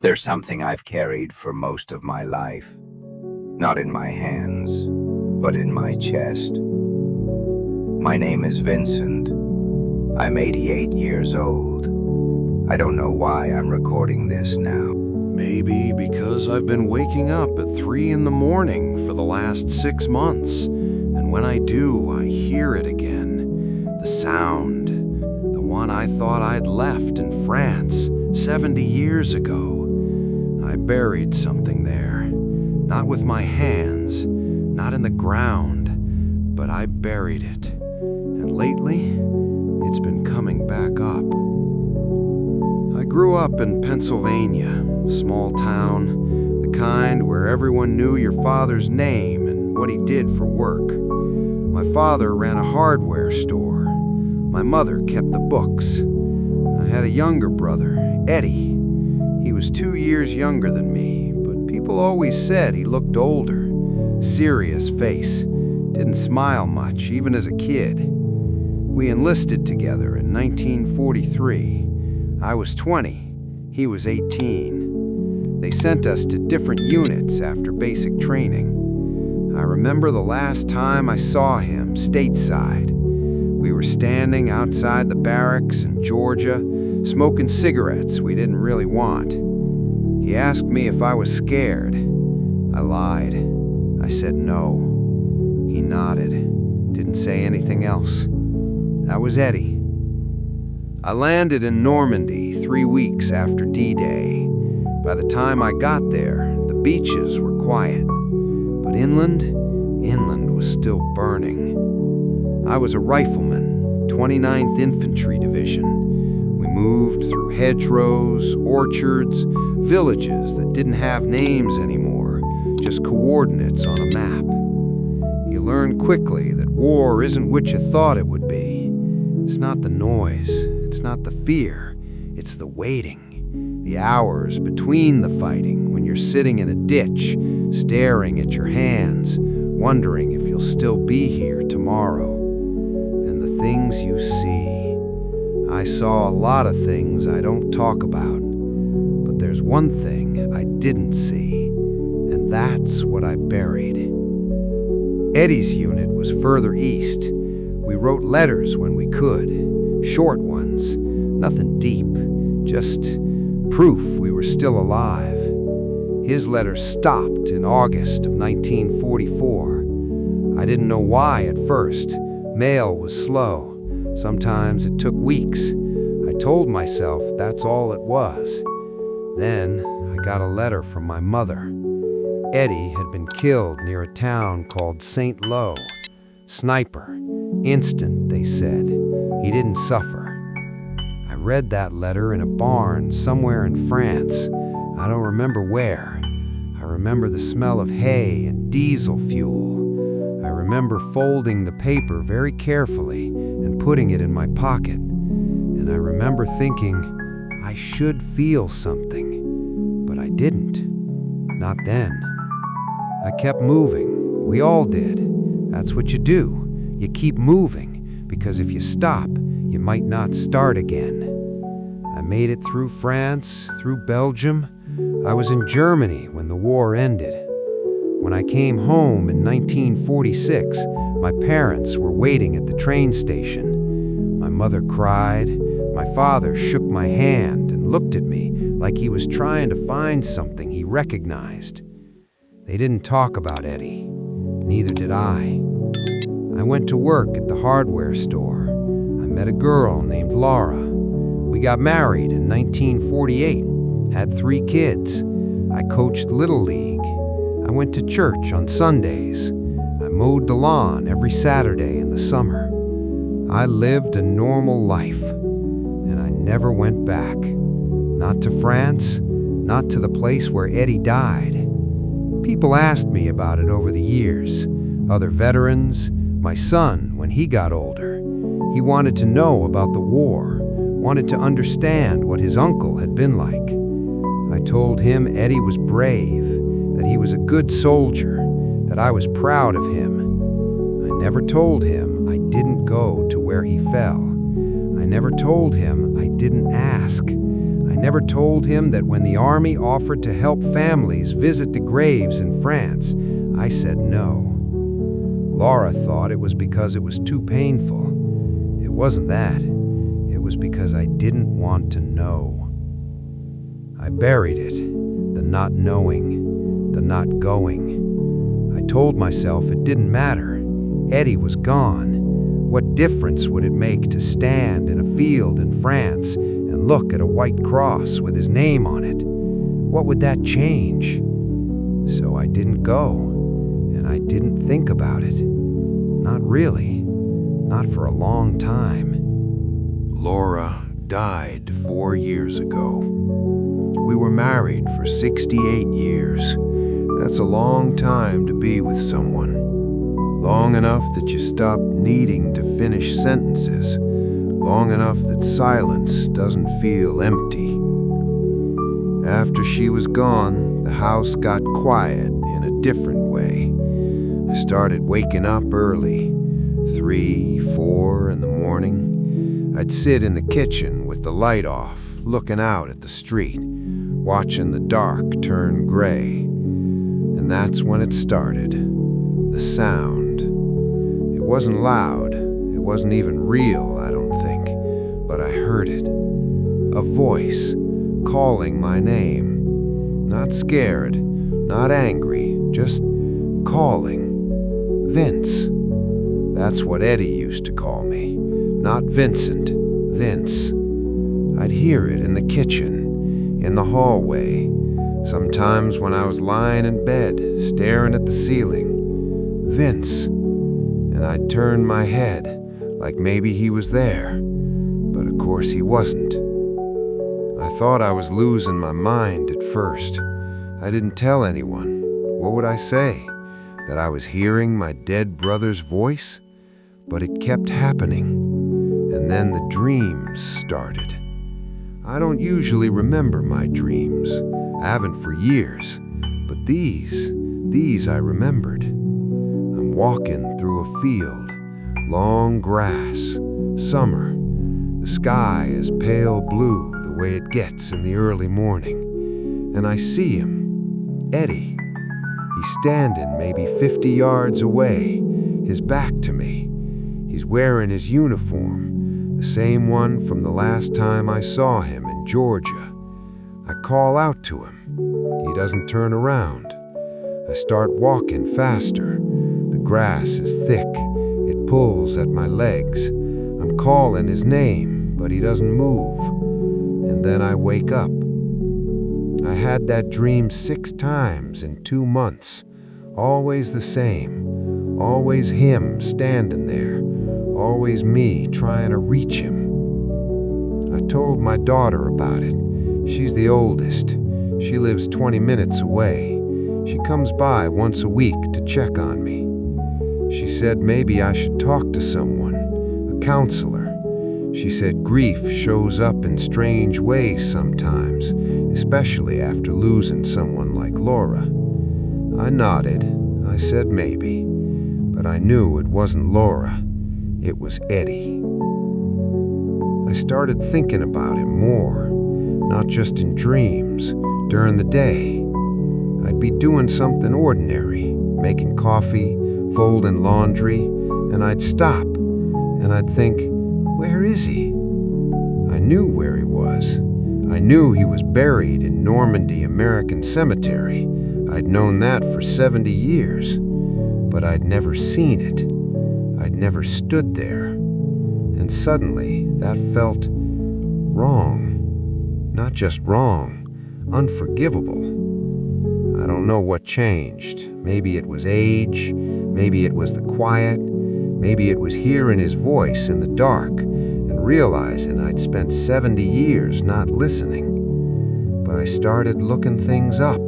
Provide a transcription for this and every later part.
There's something I've carried for most of my life, not in my hands, but in my chest. My name is Vincent. I'm 88 years old. I don't know why I'm recording this now. Maybe because I've been waking up at 3 in the morning for the last 6 months, and when I do, I hear it again. The sound, the one I thought I'd left in France 70 years ago. I buried something there, not with my hands, not in the ground, but I buried it. And lately, it's been coming back up. I grew up in Pennsylvania, a small town, the kind where everyone knew your father's name and what he did for work. My father ran a hardware store. My mother kept the books. I had a younger brother, Eddie. He was 2 years younger than me, but people always said he looked older. Serious face, didn't smile much, even as a kid. We enlisted together in 1943. I was 20, he was 18. They sent us to different units after basic training. I remember the last time I saw him stateside. We were standing outside the barracks in Georgia, smoking cigarettes we didn't really want. He asked me if I was scared. I lied. I said no. He nodded, didn't say anything else. That was Eddie. I landed in Normandy 3 weeks after D-Day. By the time I got there, the beaches were quiet, but inland was still burning. I was a rifleman, 29th Infantry Division. We moved through hedgerows, orchards, villages that didn't have names anymore, just coordinates on a map. You learn quickly that war isn't what you thought it would be. It's not the noise, it's not the fear, it's the waiting. The hours between the fighting when you're sitting in a ditch, staring at your hands, wondering if you'll still be here tomorrow. And the things you see. I saw a lot of things I don't talk about, but there's one thing I didn't see, and that's what I buried. Eddie's unit was further east. We wrote letters when we could, short ones, nothing deep, just proof we were still alive. His letters stopped in August of 1944. I didn't know why at first. Mail was slow. Sometimes it took weeks. I told myself that's all it was. Then I got a letter from my mother. Eddie had been killed near a town called St. Lo. Sniper. Instant, they said. He didn't suffer. I read that letter in a barn somewhere in France. I don't remember where. I remember the smell of hay and diesel fuel. I remember folding the paper very carefully and putting it in my pocket. And I remember thinking, I should feel something. But I didn't. Not then. I kept moving. We all did. That's what you do. You keep moving, because if you stop, you might not start again. I made it through France, through Belgium. I was in Germany when the war ended. When I came home in 1946, my parents were waiting at the train station. My mother cried. My father shook my hand and looked at me like he was trying to find something he recognized. They didn't talk about Eddie. Neither did I. I went to work at the hardware store. I met a girl named Laura. We got married in 1948, had 3 kids. I coached Little League. I went to church on Sundays. I mowed the lawn every Saturday in the summer. I lived a normal life, and I never went back. Not to France, not to the place where Eddie died. People asked me about it over the years. Other veterans, my son when he got older. He wanted to know about the war, wanted to understand what his uncle had been like. I told him Eddie was brave, that he was a good soldier, that I was proud of him. I never told him I didn't go to where he fell. I never told him I didn't ask. I never told him that when the army offered to help families visit the graves in France, I said no. Laura thought it was because it was too painful. It wasn't that. It was because I didn't want to know. I buried it, the not knowing, the not going. I told myself it didn't matter. Eddie was gone. What difference would it make to stand in a field in France and look at a white cross with his name on it? What would that change? So I didn't go, and I didn't think about it. Not really. Not for a long time. Laura died 4 years ago. We were married for 68 years. That's a long time to be with someone. Long enough that you stop needing to finish sentences. Long enough that silence doesn't feel empty. After she was gone, the house got quiet in a different way. I started waking up early, 3, 4 in the morning. I'd sit in the kitchen with the light off, looking out at the street, watching the dark turn gray. And that's when it started. The sound. It wasn't loud. It wasn't even real, I don't think. But I heard it. A voice calling my name. Not scared, not angry, just calling. Vince. That's what Eddie used to call me. Not Vincent. Vince. I'd hear it in the kitchen, in the hallway, sometimes when I was lying in bed, staring at the ceiling. Vince. And I'd turn my head, like maybe he was there. But of course he wasn't. I thought I was losing my mind at first. I didn't tell anyone. What would I say? That I was hearing my dead brother's voice? But it kept happening. And then the dreams started. I don't usually remember my dreams. I haven't for years. But these I remembered. I'm walking through a field, long grass, summer. The sky is pale blue the way it gets in the early morning. And I see him, Eddie. He's standing maybe 50 yards away, his back to me. He's wearing his uniform, the same one from the last time I saw him in Georgia. I call out to him. He doesn't turn around. I start walking faster. The grass is thick. It pulls at my legs. I'm calling his name, but he doesn't move. And then I wake up. I had that dream 6 times in 2 months. Always the same. Always him standing there. Always me trying to reach him. I told my daughter about it. She's the oldest. She lives 20 minutes away. She comes by once a week to check on me. She said maybe I should talk to someone, a counselor. She said grief shows up in strange ways sometimes, especially after losing someone like Laura. I nodded. I said maybe, but I knew it wasn't Laura. It was Eddie. I started thinking about him more, not just in dreams, during the day. I'd be doing something ordinary, making coffee, folding laundry, and I'd stop, and I'd think, where is he? I knew where he was. I knew he was buried in Normandy American Cemetery. I'd known that for 70 years, but I'd never seen it. I'd never stood there. And suddenly, that felt wrong. Not just wrong, unforgivable. I don't know what changed. Maybe it was age, maybe it was the quiet, maybe it was hearing his voice in the dark and realizing I'd spent 70 years not listening. But I started looking things up.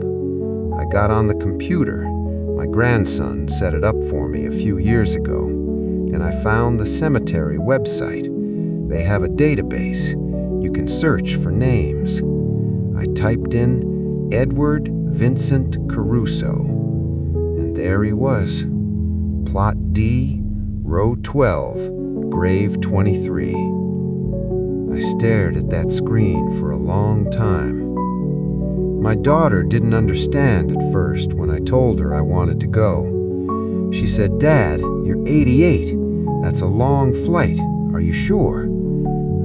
I got on the computer. My grandson set it up for me a few years ago, and I found the cemetery website. They have a database. You can search for names. I typed in Edward Vincent Caruso, and there he was. Plot D, row 12, grave 23. I stared at that screen for a long time. My daughter didn't understand at first when I told her I wanted to go. She said, "Dad, you're 88. That's a long flight. Are you sure?"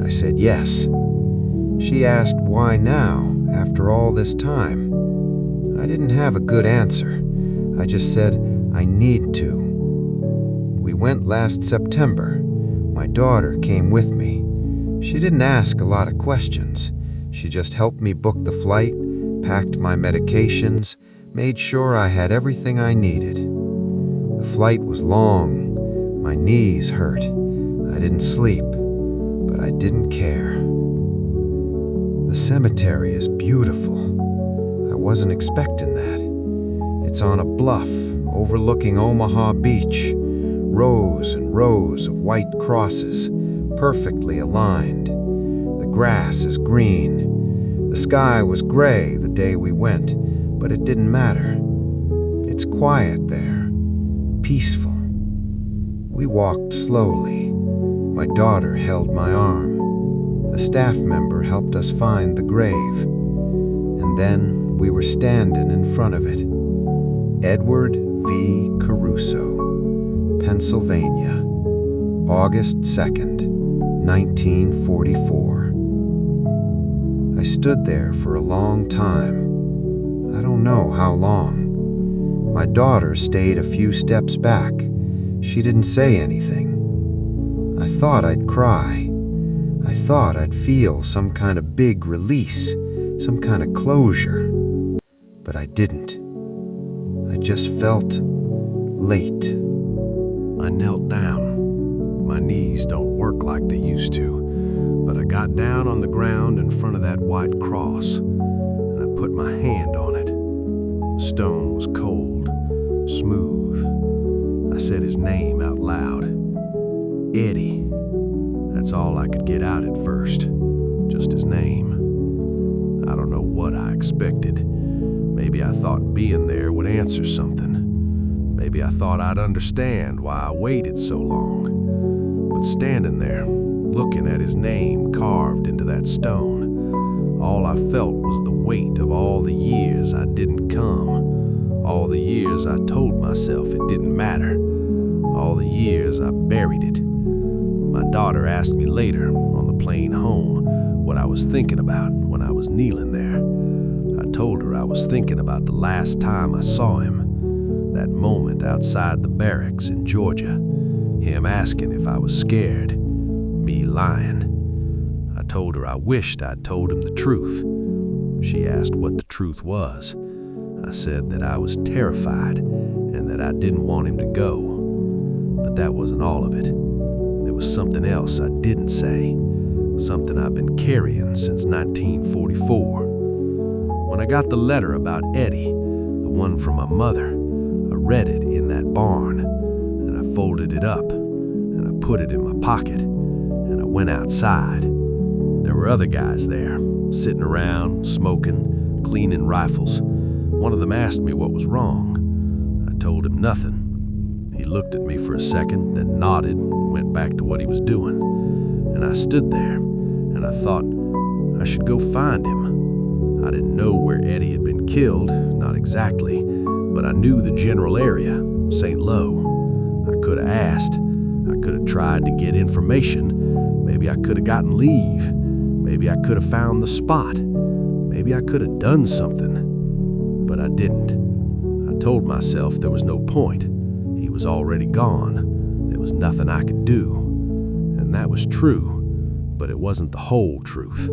I said yes. She asked why now, after all this time. I didn't have a good answer. I just said, I need to. We went last September. My daughter came with me. She didn't ask a lot of questions. She just helped me book the flight, packed my medications, made sure I had everything I needed. The flight was long. My knees hurt. I didn't sleep, but I didn't care. The cemetery is beautiful. I wasn't expecting that. It's on a bluff overlooking Omaha Beach. Rows and rows of white crosses, perfectly aligned. The grass is green. The sky was gray the day we went, but it didn't matter. It's quiet there, peaceful. We walked slowly. My daughter held my arm. A staff member helped us find the grave. And then we were standing in front of it. Edward V. Caruso, Pennsylvania, August 2nd, 1944. I stood there for a long time. I don't know how long. My daughter stayed a few steps back. She didn't say anything. I thought I'd cry. I thought I'd feel some kind of big release, some kind of closure. But I didn't. I just felt late. I knelt down. My knees don't work like they used to, but I got down on the ground in front of that white cross, and I put my hand on it. The stone was cold, smooth. I said his name out loud. Eddie. That's all I could get out at first. Just his name. I don't know what I expected. Maybe I thought being there would answer something. Maybe I thought I'd understand why I waited so long. But standing there, looking at his name carved into that stone, all I felt was the weight of all the years I didn't come. All the years I told myself it didn't matter. All the years I buried it. My daughter asked me later, on the plane home, what I was thinking about when I was kneeling there. I told her I was thinking about the last time I saw him, that moment outside the barracks in Georgia, him asking if I was scared, me lying. I told her I wished I'd told him the truth. She asked what the truth was. I said that I was terrified and that I didn't want him to go. But that wasn't all of it. There was something else I didn't say, something I've been carrying since 1944. When I got the letter about Eddie, the one from my mother, I read it in that barn, and I folded it up, and I put it in my pocket, and I went outside. There were other guys there, sitting around, smoking, cleaning rifles. One of them asked me what was wrong. I told him nothing. He looked at me for a second, then nodded and went back to what he was doing. And I stood there, and I thought I should go find him. I didn't know where Eddie had been killed, not exactly, but I knew the general area, St. Lo. I could have asked. I could have tried to get information. Maybe I could have gotten leave. Maybe I could have found the spot. Maybe I could have done something. But I didn't. I told myself there was no point. He was already gone. There was nothing I could do. And that was true, but it wasn't the whole truth.